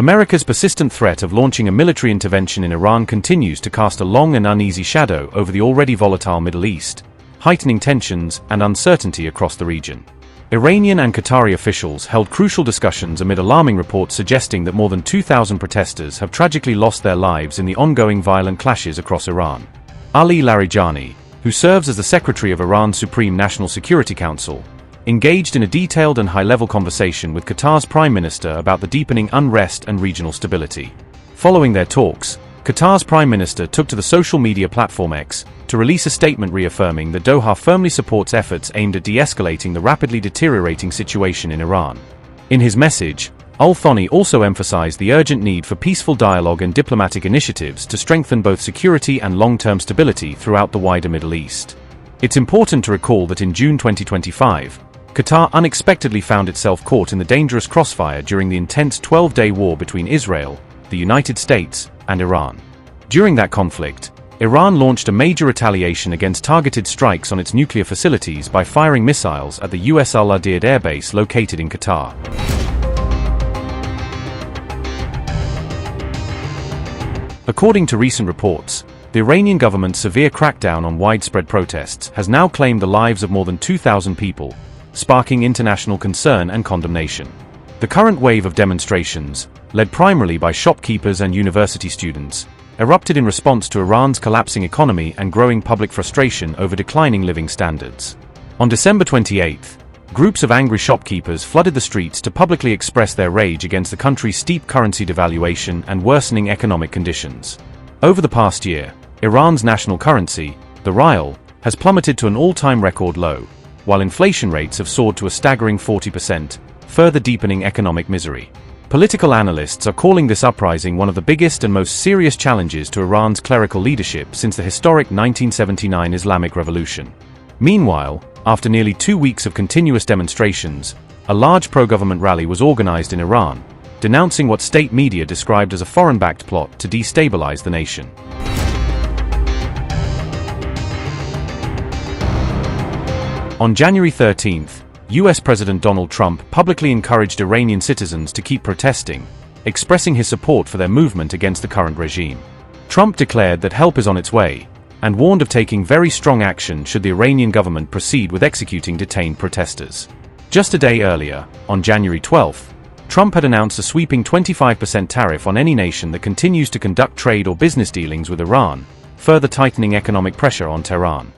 America's persistent threat of launching a military intervention in Iran continues to cast a long and uneasy shadow over the already volatile Middle East, heightening tensions and uncertainty across the region. Iranian and Qatari officials held crucial discussions amid alarming reports suggesting that more than 2,000 protesters have tragically lost their lives in the ongoing violent clashes across Iran. Ali Larijani, who serves as the Secretary of Iran's Supreme National Security Council, engaged in a detailed and high-level conversation with Qatar's Prime Minister about the deepening unrest and regional stability. Following their talks, Qatar's Prime Minister took to the social media platform X to release a statement reaffirming that Doha firmly supports efforts aimed at de-escalating the rapidly deteriorating situation in Iran. In his message, Al-Thani also emphasized the urgent need for peaceful dialogue and diplomatic initiatives to strengthen both security and long-term stability throughout the wider Middle East. It's important to recall that in June 2025, Qatar unexpectedly found itself caught in the dangerous crossfire during the intense 12-day war between Israel, the United States, and Iran. During that conflict, Iran launched a major retaliation against targeted strikes on its nuclear facilities by firing missiles at the US Al-Udeid airbase located in Qatar. According to recent reports, the Iranian government's severe crackdown on widespread protests has now claimed the lives of more than 2,000 people, sparking international concern and condemnation. The current wave of demonstrations, led primarily by shopkeepers and university students, erupted in response to Iran's collapsing economy and growing public frustration over declining living standards. On December 28, groups of angry shopkeepers flooded the streets to publicly express their rage against the country's steep currency devaluation and worsening economic conditions. Over the past year, Iran's national currency, the rial, has plummeted to an all-time record low, while inflation rates have soared to a staggering 40%, further deepening economic misery. Political analysts are calling this uprising one of the biggest and most serious challenges to Iran's clerical leadership since the historic 1979 Islamic Revolution. Meanwhile, after nearly 2 weeks of continuous demonstrations, a large pro-government rally was organized in Iran, denouncing what state media described as a foreign-backed plot to destabilize the nation. On January 13, US President Donald Trump publicly encouraged Iranian citizens to keep protesting, expressing his support for their movement against the current regime. Trump declared that help is on its way, and warned of taking very strong action should the Iranian government proceed with executing detained protesters. Just a day earlier, on January 12, Trump had announced a sweeping 25% tariff on any nation that continues to conduct trade or business dealings with Iran, further tightening economic pressure on Tehran.